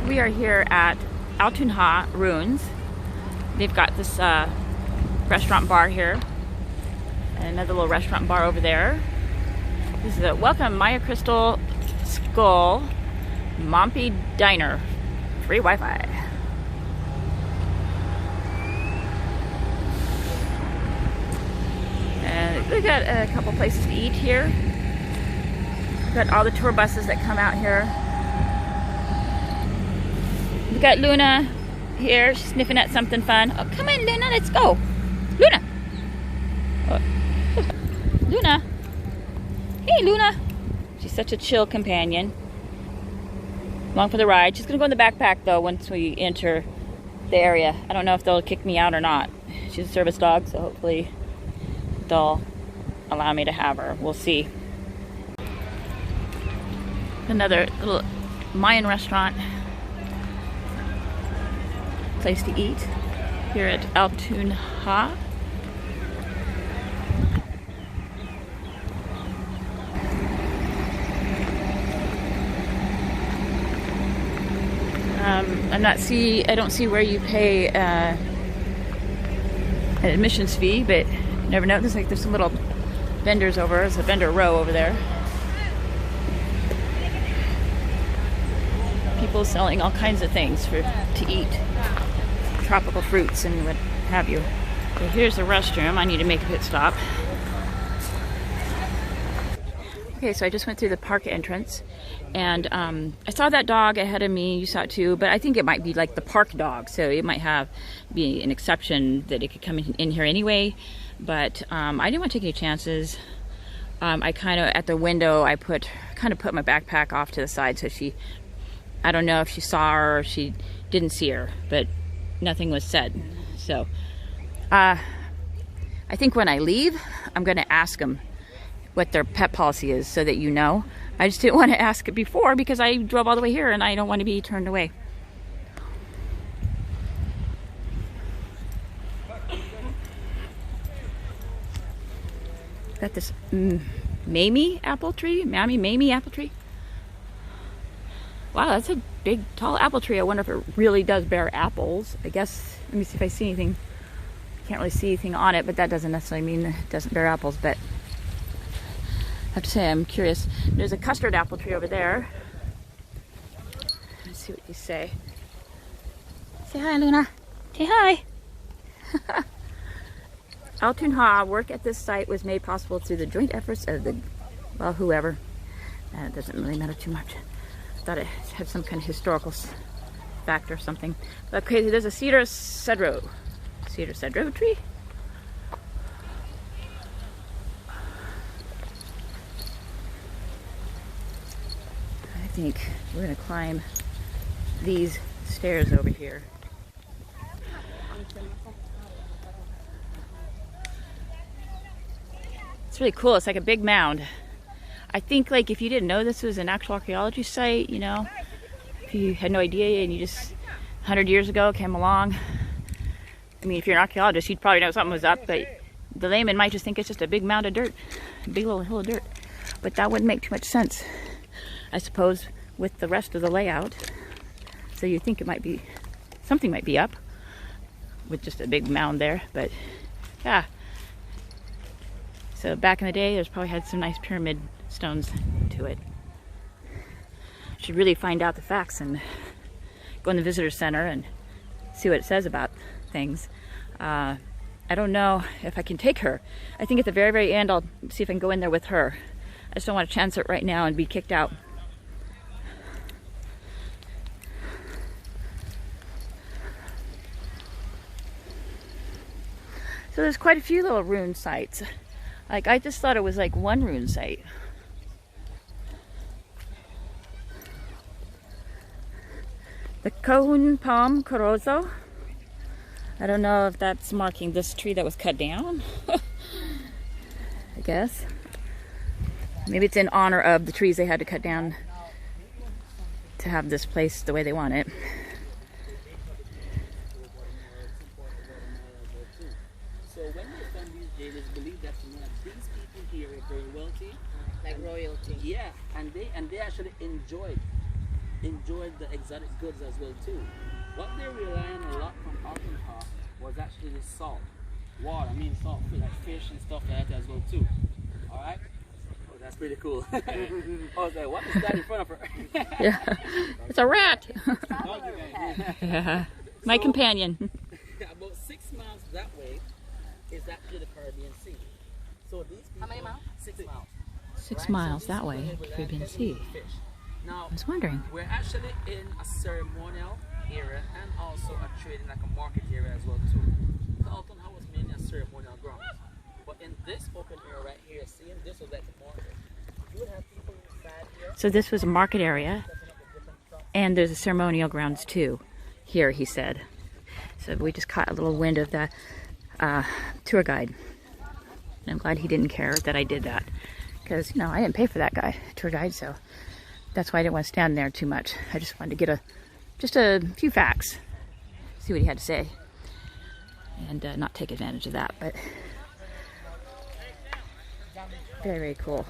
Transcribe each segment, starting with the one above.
We are here at Altun Ha ruins. They've got this restaurant bar here, and another little restaurant bar over there. This is a welcome Maya Crystal Skull Mompi Diner. Free Wi-Fi. And we got a couple places to eat here. We've got all the tour buses that come out here. We got Luna here, she's sniffing at something fun. Oh, come on, Luna, let's go. Luna. Oh. Luna. Hey, Luna. She's such a chill companion. Along for the ride. She's gonna go in the backpack though once we enter the area. I don't know if they'll kick me out or not. She's a service dog, so hopefully they'll allow me to have her. We'll see. Another little Mayan restaurant place to eat here at Altun Ha. I don't see where you pay an admissions fee, but you never know. There's some little vendors over. There's a vendor row over there. People selling all kinds of things to eat. Tropical fruits and what have you. So here's the restroom. I need to make a pit stop. Okay, so I just went through the park entrance, and I saw that dog ahead of me. You saw it too, but I think it might be like the park dog, so it might be an exception that it could come in here anyway. But I didn't want to take any chances. I kind of, at the window, I put my backpack off to the side, so I don't know if she saw her or if she didn't see her, but nothing was said. So I think when I leave, I'm going to ask them what their pet policy is so that you know. I just didn't want to ask it before because I drove all the way here and I don't want to be turned away. Got this Mamie apple tree. Wow, that's a big, tall apple tree. I wonder if it really does bear apples. I guess, let me see if I see anything. Can't really see anything on it, but that doesn't necessarily mean it doesn't bear apples, but I have to say I'm curious. There's a custard apple tree over there. Let's see what you say. Say hi, Luna. Say hi. Altun Ha work at this site was made possible through the joint efforts of whoever. It doesn't really matter too much. I thought it had some kind of historical fact or something. But crazy, there's a cedar cedro tree. I think we're going to climb these stairs over here. It's really cool. It's like a big mound. I think, like, if you didn't know this was an actual archaeology site, you know, if you had no idea and you just 100 years ago came along, I mean, if you're an archaeologist, you'd probably know something was up, but the layman might just think it's just a big mound of dirt, a big little hill of dirt. But that wouldn't make too much sense, I suppose, with the rest of the layout. So you think something might be up with just a big mound there, but yeah. So back in the day, there's probably had some nice pyramid stones to it. Should really find out the facts and go in the visitor center and see what it says about things. I don't know if I can take her. I think at the very, very end, I'll see if I can go in there with her. I just don't want to chance it right now and be kicked out. So there's quite a few little ruin sites. Like, I just thought it was like one ruin site. The Kohun Palm Corozo. I don't know if that's marking this tree that was cut down. I guess. Maybe it's in honor of the trees they had to cut down to have this place the way they want it. So when they found these jailers, believe that these people here are very wealthy, like royalty. Yeah, and they actually enjoyed enjoyed the exotic goods as well too. What they rely on a lot from Altun Ha was actually the salt water. I mean salt food like fish and stuff like that as well too. All right. Oh, that's pretty cool. I was like, what is that in front of her? Yeah, it's a rat. Dog, you guys. Yeah. My companion. About 6 miles that way is actually the Caribbean Sea. So these people, how many miles? 6 miles. 6 miles that way, Caribbean Sea. Now, I was wondering. we're actually in a ceremonial area and also a trading, like a market area as well too. So Altun Ha was mainly a ceremonial ground. But in this open area right here, seeing this was like the market. You would have people inside here. So this was a market area, and there's a ceremonial grounds too. Here, he said. So we just caught a little wind of the tour guide. And I'm glad he didn't care that I did that, because you know I didn't pay for that guy, tour guide, so that's why I didn't want to stand there too much. I just wanted to get just a few facts, see what he had to say, and not take advantage of that. But very, very cool.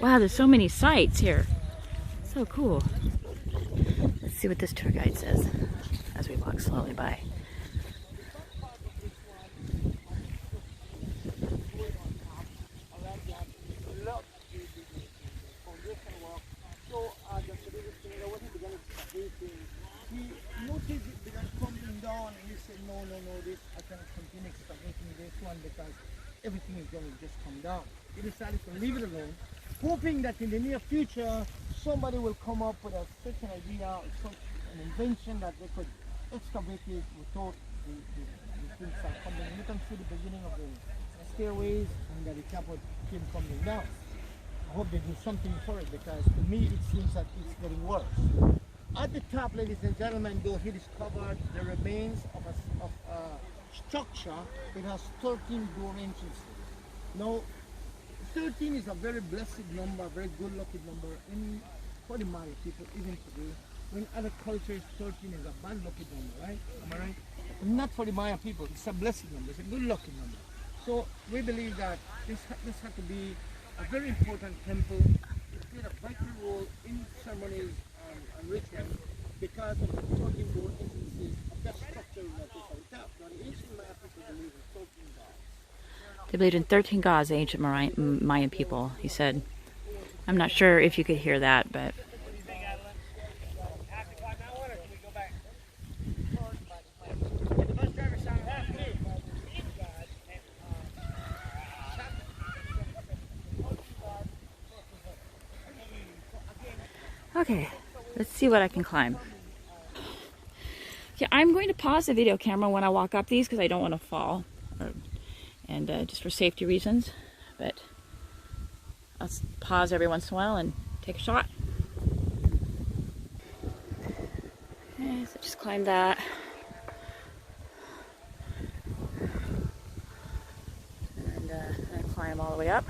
Wow, there's so many sights here. So cool. Let's see what this tour guide says as we walk slowly by. He noticed it began crumbling down, and he said, no, this, I cannot continue excavating this one because everything is going to just come down. He decided to leave it alone, hoping that in the near future somebody will come up with such an idea or such an invention that they could excavate it without the things start crumbling. You can see the beginning of the stairways and that the top came crumbling down. I hope they do something for it, because to me it seems that it's getting worse. At the top, ladies and gentlemen, though, he discovered the remains of a structure. It has 13 door entrances. Now, 13 is a very blessed number, a very good lucky number for the Maya people, even today. When other cultures, 13 is a bad lucky number, right? Am I right? Not for the Maya people, it's a blessed number, it's a good lucky number. So we believe that this had to be a very important temple. It played a vital role in ceremonies and rituals because of the 13 door entrances of that structure that is on top. Now the ancient Maya people believe in 13 gods. They believed in 13 gods, the ancient Mayan people, he said. I'm not sure if you could hear that, but... Okay, let's see what I can climb. Yeah, I'm going to pause the video camera when I walk up these because I don't want to fall, and just for safety reasons. But I'll pause every once in a while and take a shot. Okay, so just climb that. And I climb all the way up.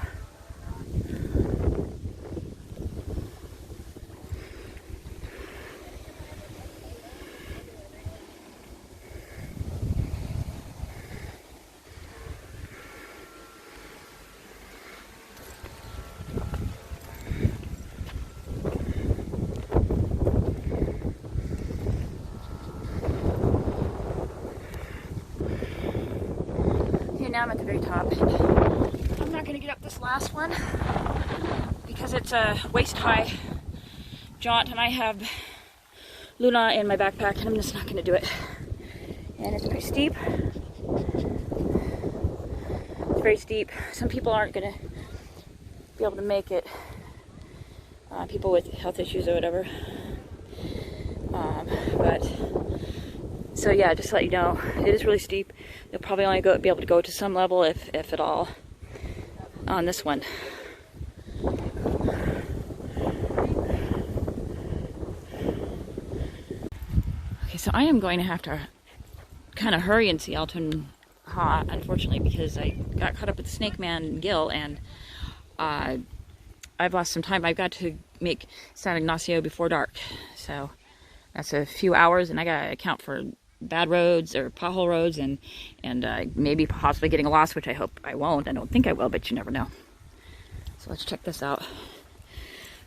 Now I'm at the very top. I'm not going to get up this last one because it's a waist-high jaunt and I have Luna in my backpack and I'm just not going to do it. And it's pretty steep. It's very steep. Some people aren't going to be able to make it. People with health issues or whatever. So yeah, just to let you know, it is really steep. You'll probably only be able to go to some level, if at all, on this one. Okay, so I am going to have to kind of hurry and see Altun Ha, unfortunately, because I got caught up with the Snake Man Gill, and I've lost some time. I've got to make San Ignacio before dark, so that's a few hours, and I gotta account for bad roads or pothole roads, and maybe possibly getting lost, which I hope I won't. I don't think I will, but you never know. So let's check this out.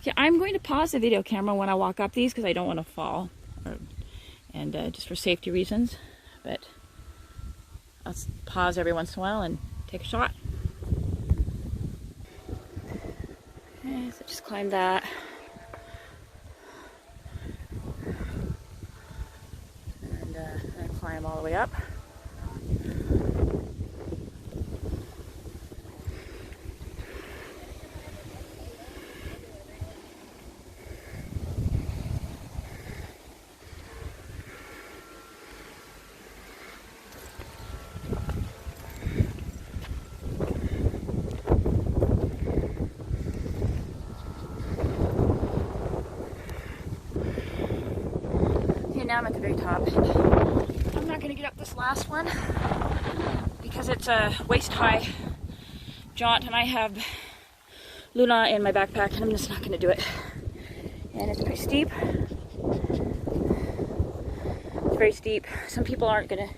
Yeah, I'm going to pause the video camera when I walk up these because I don't want to fall, and just for safety reasons. But I'll pause every once in a while and take a shot. Okay, so just climb that. And then climb all the way up. Now I'm at the very top, and I'm not going to get up this last one because it's a waist-high jaunt, and I have Luna in my backpack, and I'm just not going to do it. And it's pretty steep. It's very steep. Some people aren't going to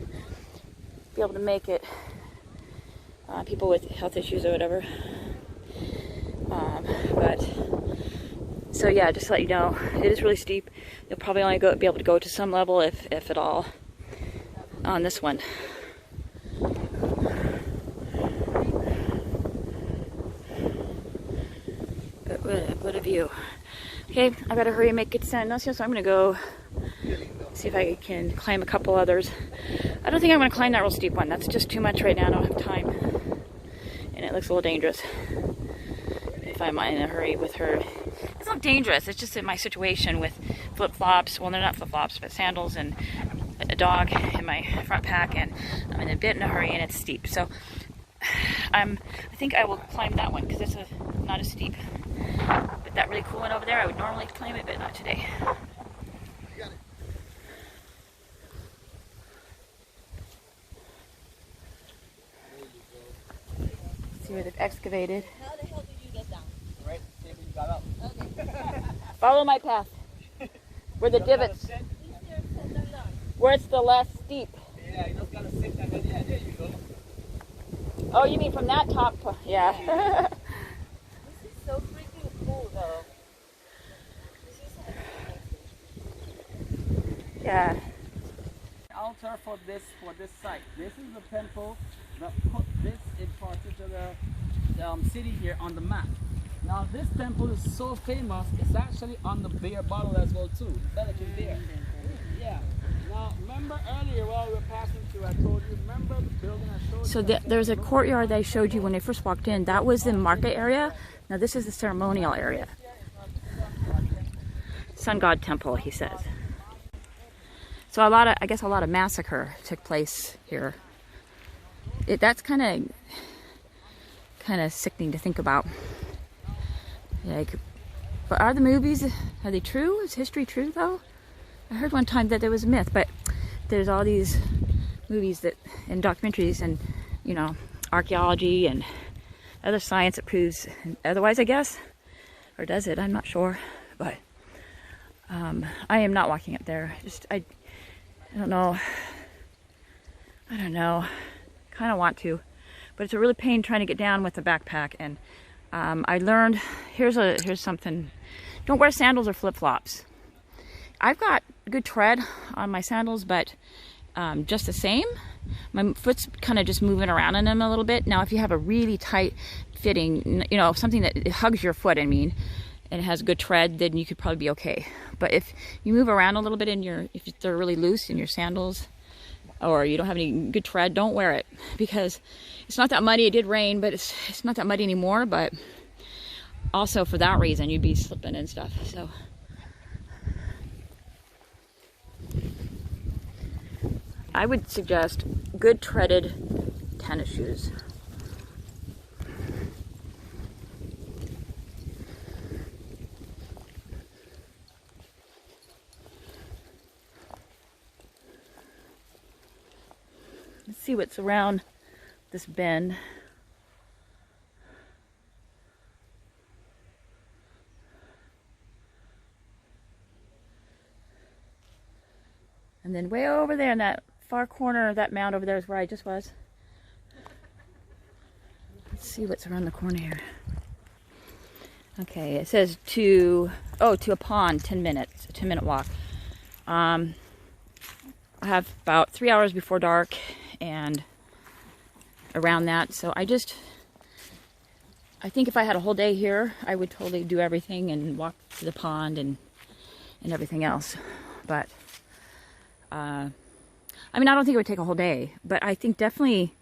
be able to make it. People with health issues or whatever. So yeah, just to let you know, it is really steep. You'll probably only be able to go to some level, if at all, on this one. But what a view. Okay, I gotta hurry and make it to San Ignacio, so I'm gonna go see if I can climb a couple others. I don't think I'm gonna climb that real steep one. That's just too much right now. I don't have time. And it looks a little dangerous if I'm in a hurry with her. It's not dangerous, it's just in my situation with flip-flops. Well, they're not flip-flops, but sandals and a dog in my front pack, and I'm in a bit in a hurry, and it's steep. So I think I will climb that one because it's not as steep. But that really cool one over there, I would normally climb it, but not today. See where they've excavated. How the hell did you get down? Right, see if you got up. Okay. Follow my path. Where the divots. Where it's the less steep. Yeah, you just gotta sit and then, yeah, there you go. Oh, you mean from that top? Yeah. This is so freaking cool, though. Yeah. Altar for this site. This is the temple that put this in particular city here on the map. Now this temple is so famous, it's actually on the beer bottle as well too. Pelican beer. Yeah. Now remember earlier while we were passing through, I told you, remember the building I showed So you? there's a courtyard that I showed you when I first walked in. That was the market area. Now this is the ceremonial area. Sun God Temple, he says. So I guess a lot of massacre took place here. That's kind of sickening to think about. Like, but are the movies, are they true? Is history true though? I heard one time that there was a myth, but there's all these movies and documentaries and, you know, archaeology and other science that proves otherwise, I guess. Or does it? I'm not sure. But I am not walking up there. I don't know. I don't know. Kind of want to, but it's a really pain trying to get down with the backpack. And I learned, here's something. Don't wear sandals or flip-flops. I've got good tread on my sandals, but just the same, my foot's kind of just moving around in them a little bit. Now, if you have a really tight fitting, you know, something that it hugs your foot, I mean, and it has good tread, then you could probably be okay. But if you move around a little bit if they're really loose in your sandals, or you don't have any good tread, don't wear it, because it's not that muddy. It did rain, but it's not that muddy anymore. But also for that reason, you'd be slipping and stuff. So I would suggest good treaded tennis shoes. Let's see what's around this bend. And then way over there in that far corner of that mound over there is where I just was. Let's see what's around the corner here. Okay, it says to a pond, 10 minutes, a 10-minute walk. I have about 3 hours before dark and around that, so I think if I had a whole day here, I would totally do everything and walk to the pond and everything else. But I mean, I don't think it would take a whole day, but I think definitely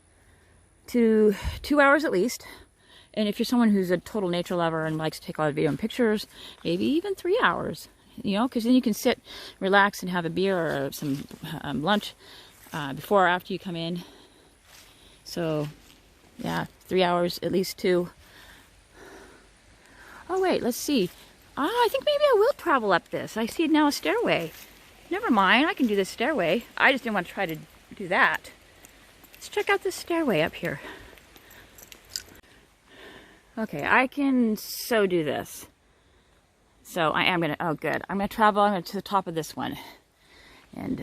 2 hours at least. And if you're someone who's a total nature lover and likes to take a lot of video and pictures, maybe even 3 hours, you know, because then you can sit, relax, and have a beer or some lunch before or after you come in. So, yeah, 3 hours, at least 2. Oh, wait, let's see. I think maybe I will travel up this. I see now a stairway. Never mind, I can do this stairway. I just didn't want to try to do that. Let's check out this stairway up here. Okay, I can so do this. So I am gonna, oh good. I'm gonna travel to the top of this one. And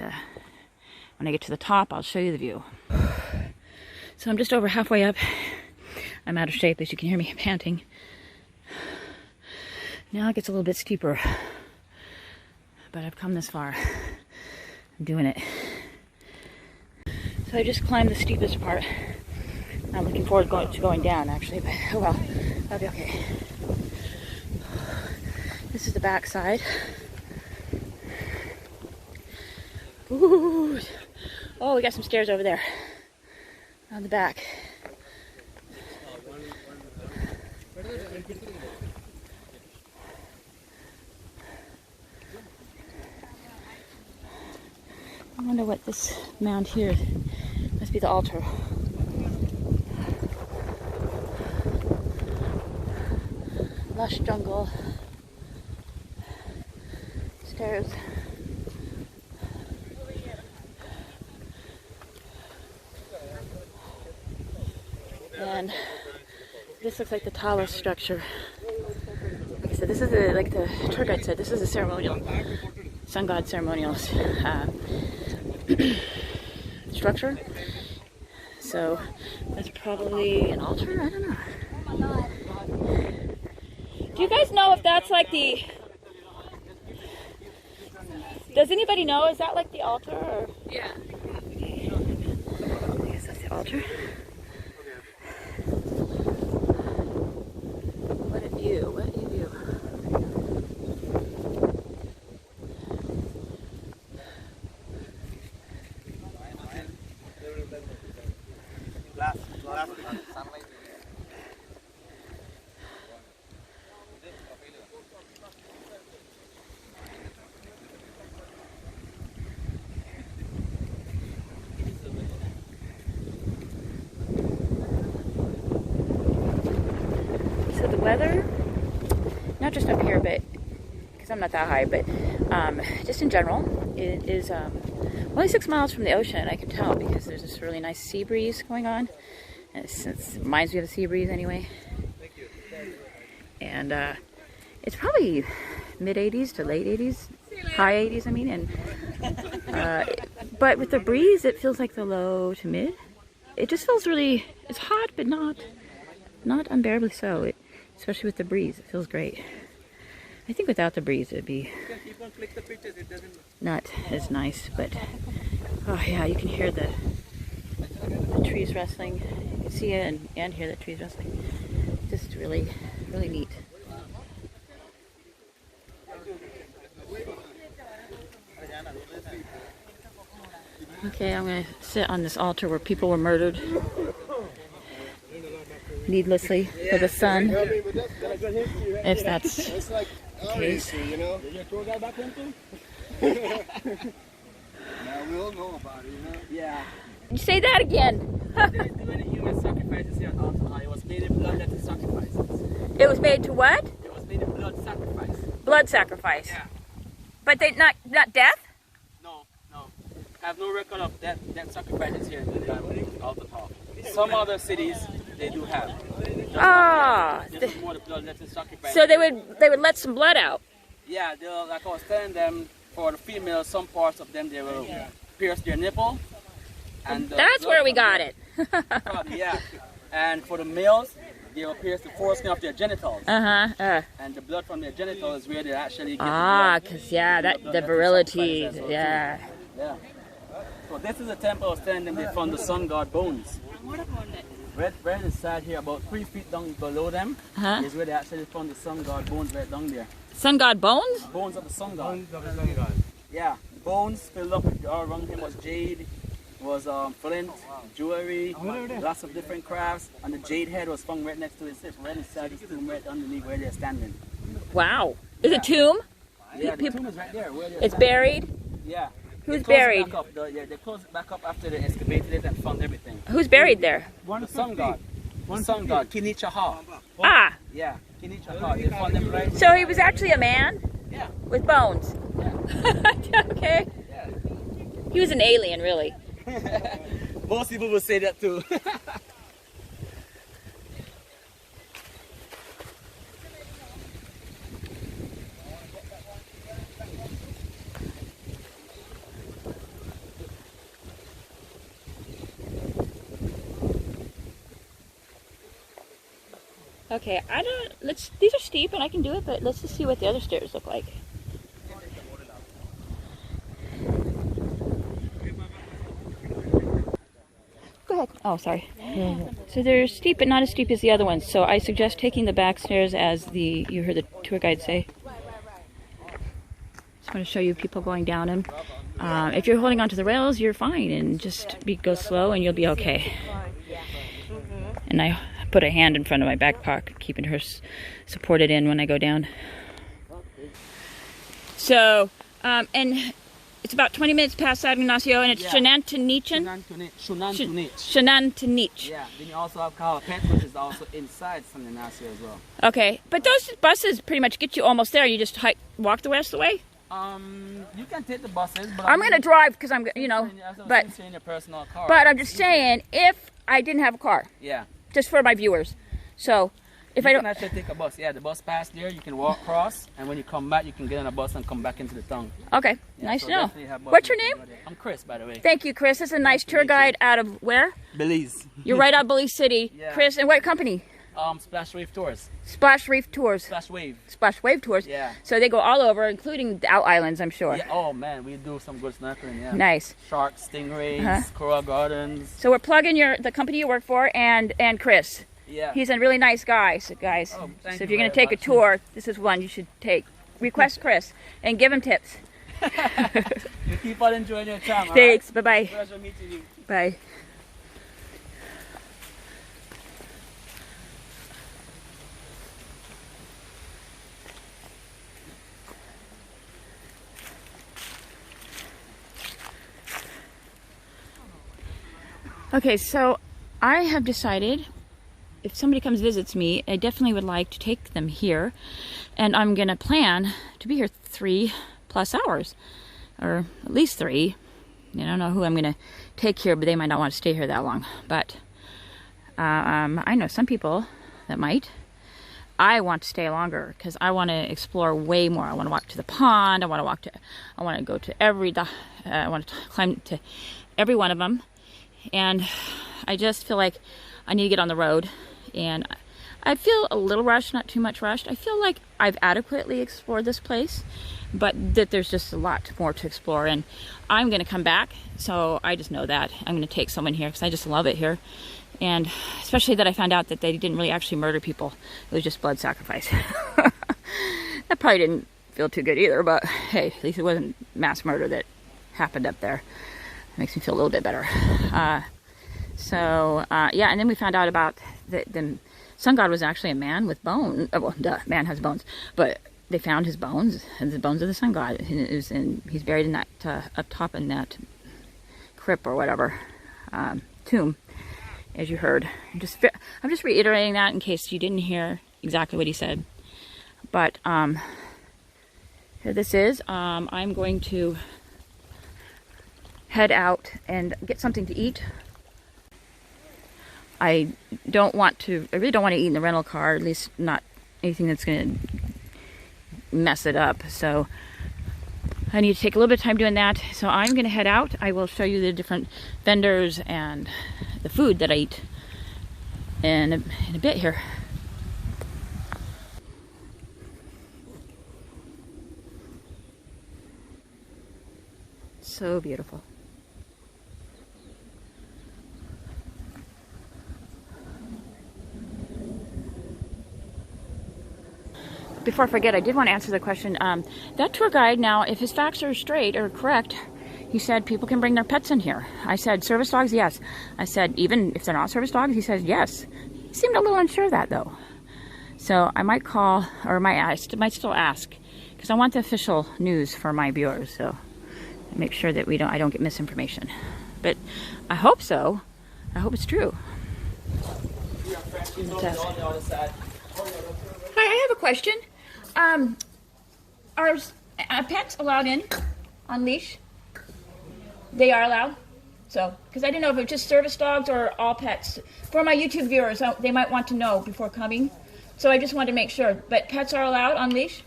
when I get to the top, I'll show you the view. So I'm just over halfway up. I'm out of shape, as you can hear me panting. Now it gets a little bit steeper. But I've come this far. I'm doing it. So I just climbed the steepest part. I'm looking forward to going down, actually, but oh well, that'll be okay. This is the back side. Ooh. Oh, we got some stairs over there on the back. I wonder what this mound here is. Must be the altar. Lush jungle. Stairs. And this looks like the tallest structure. Like I said, this is like the tour guide said, this is a ceremonial, sun god ceremonial structure. So that's probably an altar? I don't know. Do you guys know if that's like the... Does anybody know? Is that like the altar? Or... Yeah. Okay. I guess that's the altar. What a view. What a view. So the weather, not just up here, but because I'm not that high, but just in general, it is only 6 miles from the ocean. I can tell because there's this really nice sea breeze going on. And it reminds me of a sea breeze anyway. And it's probably mid 80s to late 80s, high 80s, I mean. And but with the breeze, it feels like the low to mid. It just feels really, it's hot, but not unbearably so. Especially with the breeze, it feels great. I think without the breeze, it'd be not as nice, but oh yeah, you can hear the trees rustling. You can see it and hear the trees rustling. Just really, really neat. Okay, I'm gonna sit on this altar where people were murdered needlessly for the sun, if that's the case. Now we'll know about it, you know? Yeah. You say that again. They didn't do any human sacrifices here at Altun Ha. It was made in blood that is sacrifices. It was made to what? It was made in blood sacrifice. Blood sacrifice. Yeah. But they not death? No. I have no record of that sacrifices here in Altun Ha. Some other cities they do have. Ah. This is more the blood that is sacrificed. So they would let some blood out. Yeah, like I was telling them, for the females, some parts of them they will pierce their nipple. And That's where we got it. Probably, yeah. And for the males, they will pierce the foreskin of their genitals. And the blood from their genitals is where they actually get the blood. Because the virility, yeah. Yeah. So this is a temple I was telling them they found the sun god bones. Right inside here, about 3 feet down below them, is where they actually found the sun god bones right down there. Sun god bones? Bones of the sun god. Bones of the sun god. Yeah, bones filled up. All around him was jade, was flint, jewelry, lots of different crafts, and the jade head was found right next to his hip, right inside his tomb, right underneath where they're standing. Wow. Is it a tomb? Yeah, the tomb is right there. Where it's buried? Yeah. Who's buried? They closed it back up after they excavated it and found everything. Who's buried there? The sun god. The sun god, Kinicha Ha. Ah. Yeah, Kinicha Ha. They found them right. So he was actually a man? Yeah. With bones? Yeah. Okay. Yeah. He was an alien, really. Most people would say that too. Okay, these are steep and I can do it, but let's just see what the other stairs look like. Go ahead. Oh, sorry. So they're steep, but not as steep as the other ones. So I suggest taking the back stairs as you heard the tour guide say. Just want to show you people going down them. If you're holding onto the rails, you're fine, and just go slow and you'll be okay. And I put a hand in front of my back pocket, keeping her supported in when I go down. So, and it's about 20 minutes past San Ignacio, and it's Shanantunichan. Shanantunich. Yeah, then you also have Kalapet, which is also inside San Ignacio as well. Okay, but those buses pretty much get you almost there. You just walk the rest of the way? You can take the buses, but I'm going to drive because I'm, you know, but your personal car. But I'm just saying, if I didn't have a car. Yeah. Just for my viewers. So, if I don't... You can actually take a bus. Yeah, the bus passed there. You can walk across, and when you come back, you can get on a bus and come back into the town. Okay, yeah, nice so to know. What's your name? I'm Chris, by the way. Thank you, Chris. This is a nice tour guide out of where? Belize. You're right out of Belize City. Yeah. Chris, and what company? Splash Wave Tours. Splash Reef Tours. Splash Wave. Splash Wave Tours. Yeah. So they go all over, including the out islands, I'm sure. Yeah. Oh man, we do some good snorkeling. Yeah. Nice. Sharks, stingrays, coral gardens. So we're plugging the company you work for and Chris. Yeah. He's a really nice guy, so guys. Oh, so if you're going to take a tour, this is one you should take. Request Chris and give him tips. You keep on enjoying your time. Thanks. Right? Bye-bye. Pleasure meeting you. Bye. Okay, so I have decided if somebody comes visits me, I definitely would like to take them here, and I'm gonna plan to be here 3+ hours, or at least 3. I don't know who I'm gonna take here, but they might not want to stay here that long. But I know some people that might. I want to stay longer because I want to explore way more. I want to walk to the pond. I want to go to I want to climb to every one of them. And I just feel like I need to get on the road, and I feel a little rushed, not too much rushed. I feel like I've adequately explored this place, but that there's just a lot more to explore, and I'm going to come back, so I just know that. I'm going to take someone here because I just love it here, and especially that I found out that they didn't really actually murder people. It was just blood sacrifice. That probably didn't feel too good either, but hey, at least it wasn't mass murder that happened up there. Makes me feel a little bit better. Yeah, and then we found out about the sun god was actually a man with bones. Well, duh, man has bones, but they found his bones, and the bones of the sun god. And he's buried in that up top in that crypt or whatever tomb, as you heard. I'm just reiterating that in case you didn't hear exactly what he said. But here this is. I'm going to head out and get something to eat. I really don't want to eat in the rental car, at least not anything that's going to mess it up. So I need to take a little bit of time doing that. So I'm going to head out. I will show you the different vendors and the food that I eat in a bit here. So beautiful. Before I forget, I did want to answer the question. That tour guide now, if his facts are straight or correct, he said people can bring their pets in here. I said service dogs, yes. I said even if they're not service dogs, he says yes. He seemed a little unsure of that though. So I might call, or I might still ask, because I want the official news for my viewers. So make sure that I don't get misinformation. But I hope so. I hope it's true. Hi, I have a question. Are pets allowed in on leash? They are allowed? So, because I didn't know if it was just service dogs or all pets. For my YouTube viewers, they might want to know before coming. So I just wanted to make sure. But pets are allowed on leash?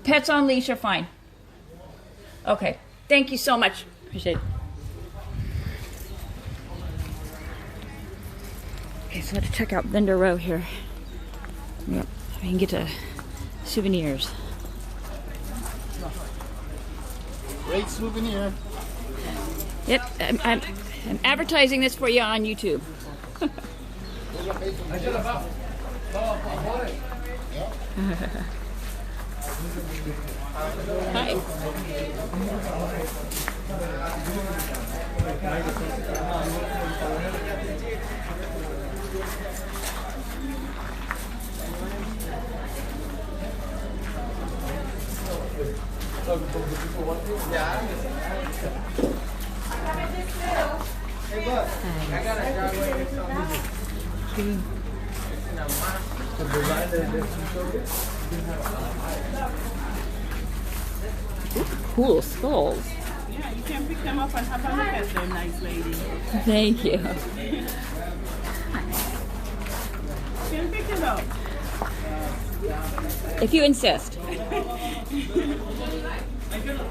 Pets on leash are fine. Okay. Thank you so much. Appreciate it. Okay, so let's check out vendor row here. Yep, I can get souvenirs. Great souvenir. Yep, I'm advertising this for you on YouTube. Hi. Cool skulls. Yeah, you can pick them up and have a look at them, nice lady. Thank you. You can pick it up. If you insist.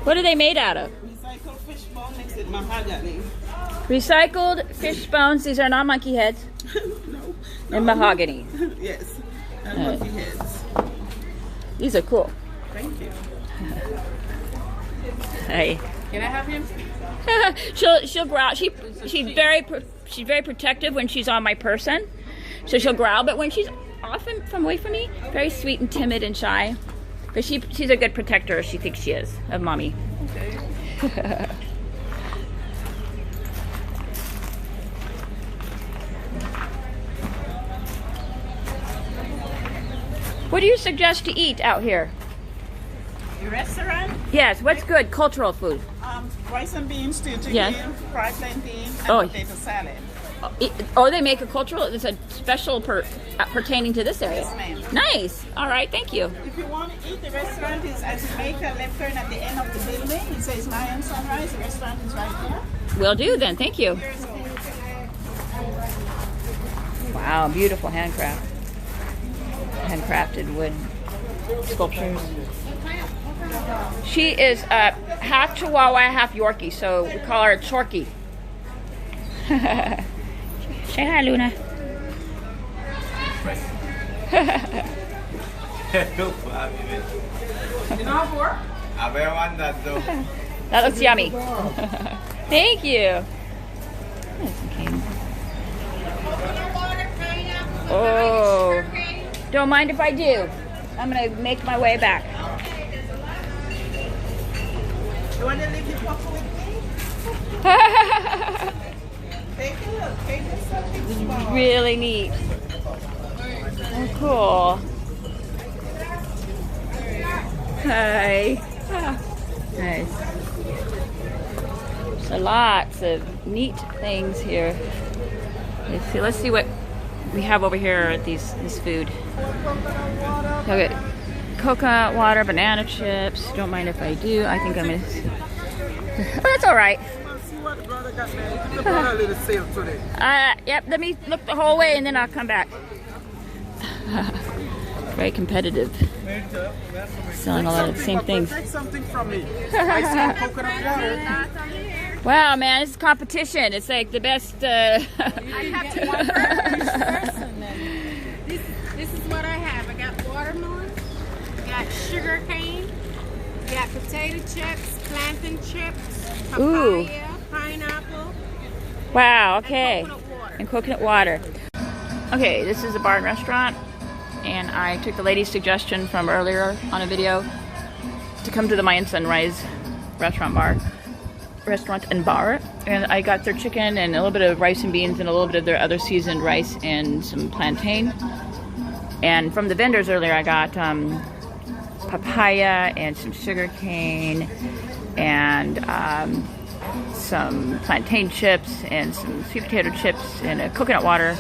What are they made out of? Recycled fish bone mixed with mahogany. Recycled fish bones. These are not monkey heads. No. And mahogany. Yes. And monkey heads. These are cool. Thank you. Hey. Can I have him? she'll growl. She's very protective when she's on my person, so she'll growl. But when she's often from away from me, very sweet and timid and shy. But she's a good protector. She thinks she is of mommy. Okay. What do you suggest to eat out here? Your restaurant? Yes. What's good cultural food? Rice and beans, stewed chicken, Yes. fried plantain, and Oh. potato salad. Oh, they make a cultural. It's a special pertaining to this area. Yes, ma'am. Nice. All right. Thank you. If you want to eat, the restaurant is as you make a left turn at the end of the building. It says Mayan Sunrise. The restaurant is right there. Will do then. Thank you. Here's Wow, beautiful handcrafted wood sculptures. She is half Chihuahua, half Yorkie, so we call her a Chorky. Say hi, Luna. That looks yummy. Thank you. Oh, don't mind if I do. I'm gonna make my way back. You want to leave your papa with me? Take a look. Take yourself small. Really neat. Oh, cool. Hi. Ah, nice. So lots of neat things here. Let's see what we have over here at this food. Okay, coconut water, banana chips. Don't mind if I do. I think I'm gonna. Oh, that's all right. Yep. Let me look the whole way and then I'll come back. Very competitive. Selling a lot of the same things. Take something from me. I see coconut water. Wow, man, it's competition. It's like the best. I have to one person. This is what I have. I got watermelon, got sugar cane, got potato chips, plantain chips, papaya, Ooh. pineapple, Wow, okay. and coconut water. And coconut water. Okay, this is a bar and restaurant, and I took the lady's suggestion from earlier on a video to come to the Mayan Sunrise restaurant and bar, and I got their chicken and a little bit of rice and beans and a little bit of their other seasoned rice and some plantain. And from the vendors earlier, I got papaya and some sugar cane and some plantain chips and some sweet potato chips and a coconut water.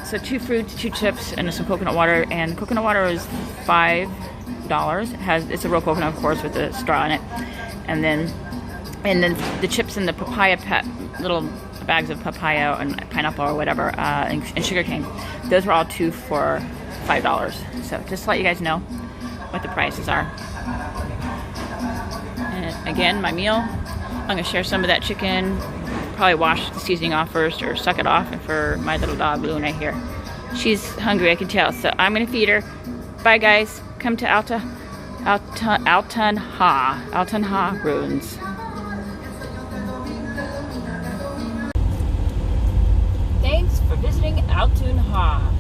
So 2 fruits, 2 chips, and some coconut water. And coconut water is $5. It's a real coconut, of course, with the straw in it. And then the chips and the papaya little bags of papaya and pineapple or whatever, and sugar cane. Those were all 2 for $5. So just to let you guys know what the prices are. And again, my meal. I'm gonna share some of that chicken. Probably wash the seasoning off first or suck it off. And for my little dog Luna here, she's hungry, I can tell. So I'm gonna feed her. Bye guys. Come to Altun Ha ruins. Thanks for visiting Altun Ha.